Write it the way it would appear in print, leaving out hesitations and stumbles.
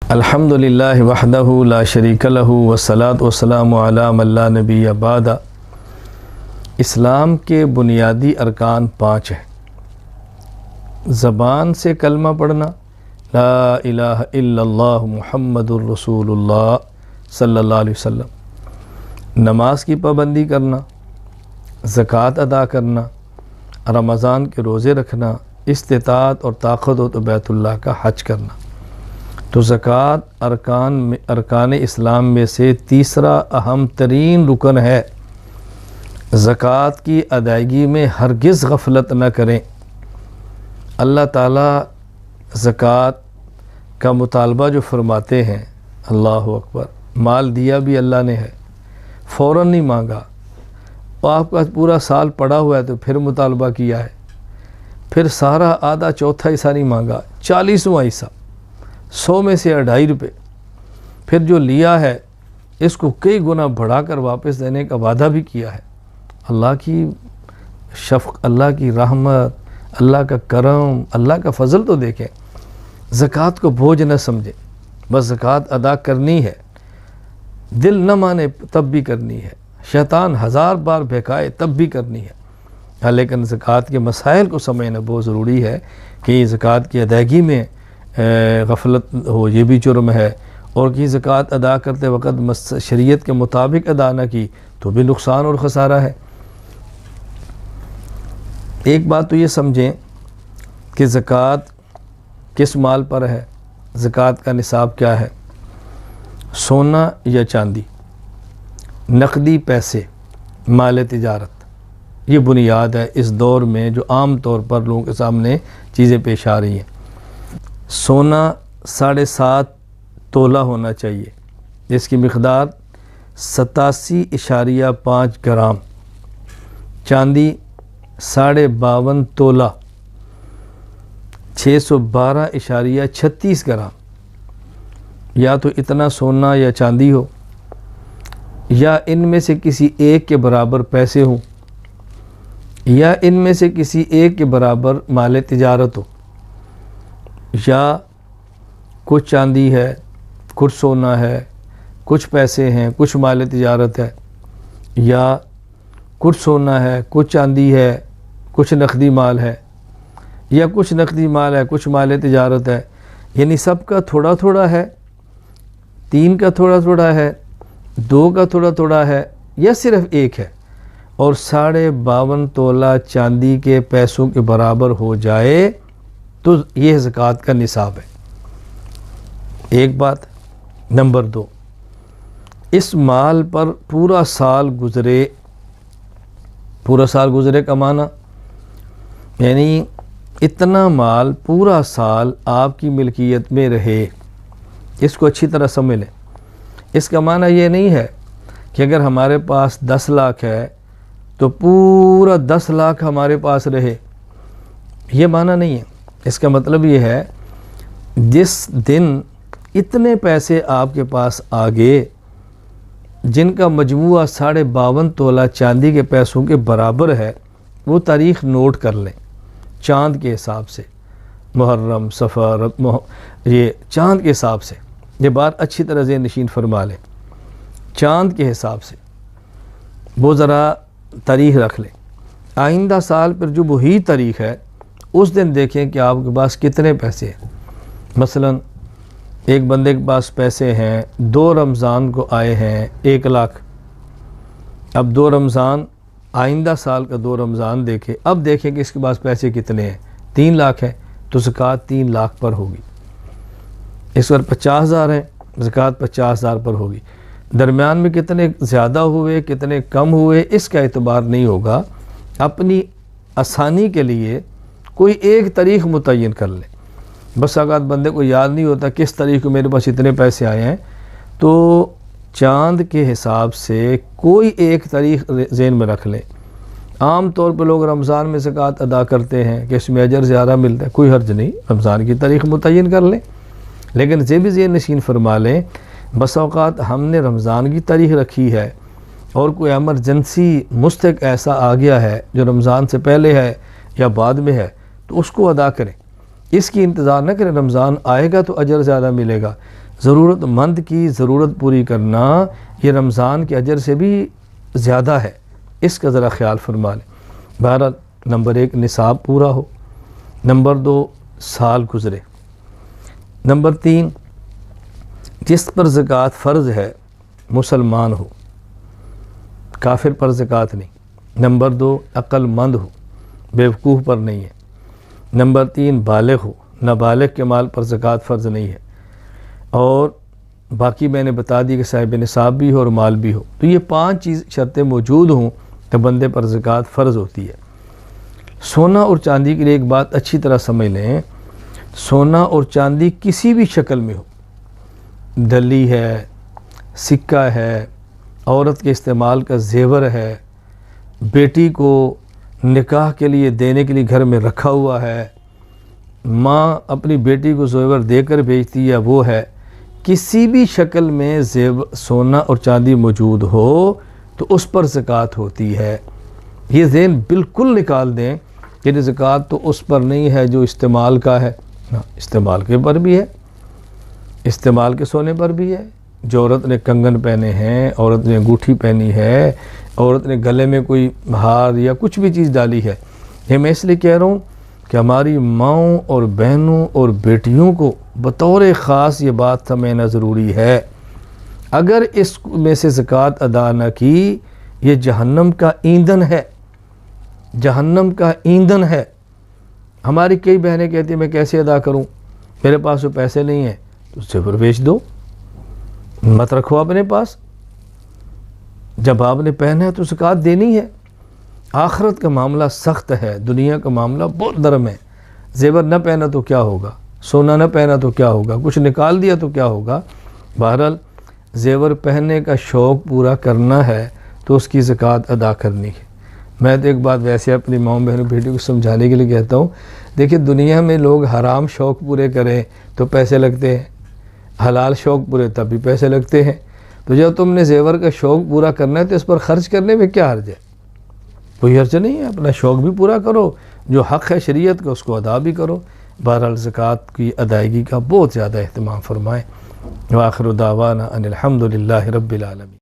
अल्हम्दुलिल्लाहि वहदहु ला शरीका लहु वस्सलातु वस्सलामु अला मन ला नबिय्य बअद। इस्लाम के बुनियादी अरकान 5 हैं। ज़बान से कलमा पढ़ना, ला इलाहा इल्लल्लाह मुहम्मदुर रसूलुल्लाह सल्लल्लाहु अलैहि वसल्लम। नमाज की पाबंदी करना, ज़कात अदा करना, रमज़ान के रोज़े रखना, इस्तिताअत और ताक़त हो तो बैतुल्लाह का हज करना। तो ज़कात अरकान इस्लाम में से तीसरा अहम तरीन रुकन है। ज़कात की अदायगी में हरगिज़ गफलत न करें। अल्लाह ताला ज़कात का मुतालबा जो फरमाते हैं, अल्लाहु अकबर, माल दिया भी अल्लाह ने है, फ़ौरन नहीं मांगा। और आपका पूरा साल पड़ा हुआ है तो फिर मुतालबा किया है, फिर सारा आधा चौथा हिस्सा नहीं मांगा, 40वां हिस्सा 100 में से 2.5 रुपये। फिर जो लिया है इसको कई गुना बढ़ाकर वापस देने का वादा भी किया है। अल्लाह की शफ़क़त, अल्लाह की रहमत, अल्लाह का करम, अल्लाह का फ़ज़ल तो देखें। ज़कात को बोझ न समझें, बस ज़कात अदा करनी है, दिल न माने तब भी करनी है, शैतान 1000 बार बहकाए तब भी करनी है। हाँ, लेकिन ज़कात के मसाइल को समझना बहुत ज़रूरी है कि ज़कात की अदायगी में गफलत हो, ये भी जुर्म है, और कि ज़कात अदा करते वक़्त शरीयत के मुताबिक अदा न की तो भी नुकसान और ख़सारा है। एक बात तो ये समझें कि ज़कात किस माल पर है, ज़कात का निसाब क्या है। सोना या चांदी, नकदी पैसे, माल तिजारत, ये बुनियाद है इस दौर में जो आम तौर पर लोगों के सामने चीज़ें पेश आ रही हैं। सोना 7.5 तोला होना चाहिए, जिसकी मिक़दार 87.5 ग्राम। चांदी 52.5 तोला 612.36 ग्राम। या तो इतना सोना या चांदी हो, या इनमें से किसी एक के बराबर पैसे हों, या इनमें से किसी एक के बराबर माल तिजारत हो। या कुछ चांदी है, कुछ सोना है, कुछ पैसे हैं, कुछ माल तिजारत है, या कुछ सोना है, कुछ चांदी है, कुछ नकदी माल है, या कुछ नकदी माल है, कुछ माल तिजारत है। यानी सब का थोड़ा थोड़ा है, 3 का थोड़ा थोड़ा है, 2 का थोड़ा थोड़ा है, या सिर्फ एक है, और 52.5 तोला चांदी के पैसों के बराबर हो जाए तो ये ज़कात का निसाब है। एक बात। नंबर 2, इस माल पर पूरा साल गुज़रे का माना यानी इतना माल पूरा साल आपकी मिल्कियत में रहे। इसको अच्छी तरह समझ लें। इसका माना ये नहीं है कि अगर हमारे पास 10 लाख है तो पूरा 10 लाख हमारे पास रहे, ये माना नहीं है। इसका मतलब ये है जिस दिन इतने पैसे आपके पास आ गए जिनका मजमूआ 52.5 तोला चांदी के पैसों के बराबर है, वो तारीख़ नोट कर लें चाँद के हिसाब से। मुहर्रम, सफ़र, ये चाँद के हिसाब से, ये बात अच्छी तरह से नशीन फरमा लें। चाँद के हिसाब से वो ज़रा तारीख़ रख लें। आइंदा साल पर जो वही तारीख़ है उस दिन देखें कि आपके पास कितने पैसे हैं। मसलन एक बंदे के पास पैसे हैं, 2 रमज़ान को आए हैं 1 लाख। अब 2 रमज़ान, आइंदा साल का 2 रमज़ान देखें, अब देखें कि इसके पास पैसे कितने हैं। 3 लाख है तो ज़कात 3 लाख पर होगी। इस पर 50,000 है, ज़कात 50,000 पर होगी। दरमियान में कितने ज़्यादा हुए कितने कम हुए इसका एतबार नहीं होगा। अपनी आसानी के लिए कोई एक तारीख़ मुतय्यन कर ले। बस अगर बंदे को याद नहीं होता किस तारीख़ को मेरे पास इतने पैसे आए हैं, तो चाँद के हिसाब से कोई एक तारीख़ ज़हन में रख ले। आम तौर पर लोग रमज़ान में ज़कात अदा करते हैं कि इसमें अजर ज़्यादा मिलता है, कोई हर्ज नहीं, रमज़ान की तारीख़ मुतय्यन कर लें। लेकिन ये भी ज़हन नशीन फरमा लें, बस औक़ात हमने रमज़ान की तारीख़ रखी है और कोई एमरजेंसी मुस्तक ऐसा आ गया है जो रमज़ान से पहले है या बाद में है, तो उसको अदा करें। इसकी इंतज़ार न करें रमज़ान आएगा तो अजर ज़्यादा मिलेगा। ज़रूरतमंद की ज़रूरत पूरी करना ये रमज़ान के अजर से भी ज़्यादा है, इसका ज़रा ख्याल फरमा लें। बहरहाल नंबर 1 निसाब पूरा हो, नंबर 2 साल गुज़रे, नंबर 3 जिस पर ज़कात फ़र्ज़ है मुसलमान हो, काफिर पर ज़कात नहीं। नंबर 2 अक्लमंद हो, बेवकूफ़ पर नहीं है। नंबर 3 बालिग हो, नाबालिग के माल पर ज़कात फ़र्ज़ नहीं है। और बाकी मैंने बता दी कि साहिब निसाब भी हो और माल भी हो। तो ये 5 चीज़ शर्तें मौजूद हों तो बंदे पर ज़कात फ़र्ज़ होती है। सोना और चांदी के लिए एक बात अच्छी तरह समझ लें, सोना और चांदी किसी भी शक्ल में हो, डली है, सिक्का है, औरत के इस्तेमाल का जेवर है, बेटी को निकाह के लिए देने के लिए घर में रखा हुआ है, माँ अपनी बेटी को जेवर देकर भेजती है वो है, किसी भी शक्ल में सोना और चांदी मौजूद हो तो उस पर ज़कात होती है। ये ज़हन बिल्कुल निकाल दें कि ज़कात तो उस पर नहीं है जो इस्तेमाल का है, ना, इस्तेमाल के पर भी है, इस्तेमाल के सोने पर भी है। जो औरत ने कंगन पहने हैं, औरत ने अंगूठी पहनी है, औरत ने गले में कोई हार या कुछ भी चीज़ डाली है, ये मैं इसलिए कह रहा हूँ कि हमारी माँओं और बहनों और बेटियों को बतौर ख़ास ये बात समझना ज़रूरी है। अगर इसमें से ज़कात अदा न की, ये जहन्नम का ईंधन है, जहन्नम का ईंधन है। हमारी कई बहनें कहती हैं मैं कैसे अदा करूं, मेरे पास तो पैसे नहीं है, तो ज़ेवर बेच दो, मत रखो अपने पास। जब आपने पहना है तो ज़कात देनी है। आखिरत का मामला सख्त है, दुनिया का मामला बहुत नरम है। ज़ेवर न पहना तो क्या होगा, सोना न पहना तो क्या होगा, कुछ निकाल दिया तो क्या होगा। बहरहाल ज़ेवर पहनने का शौक़ पूरा करना है तो उसकी ज़कात अदा करनी है। मैं तो एक बात वैसे अपनी माँ बहनों बेटी को समझाने के लिए कहता हूँ, देखिए दुनिया में लोग हराम शौक़ पूरे करें तो पैसे लगते हैं, हलाल शौक़ पूरे तब भी पैसे लगते हैं। तो जब तुमने ज़ेवर का शौक़ पूरा करना है तो इस पर ख़र्च करने में क्या हर्ज है, कोई हर्ज नहीं है। अपना शौक़ भी पूरा करो, जो हक़ है शरीयत का उसको अदा भी करो। बहरहाल ज़कात की अदायगी का बहुत ज़्यादा अहतमाम फरमाएँ। व आखिर दावाना अनिल हम्दुलिल्लाहि रब्बिल आलमीन।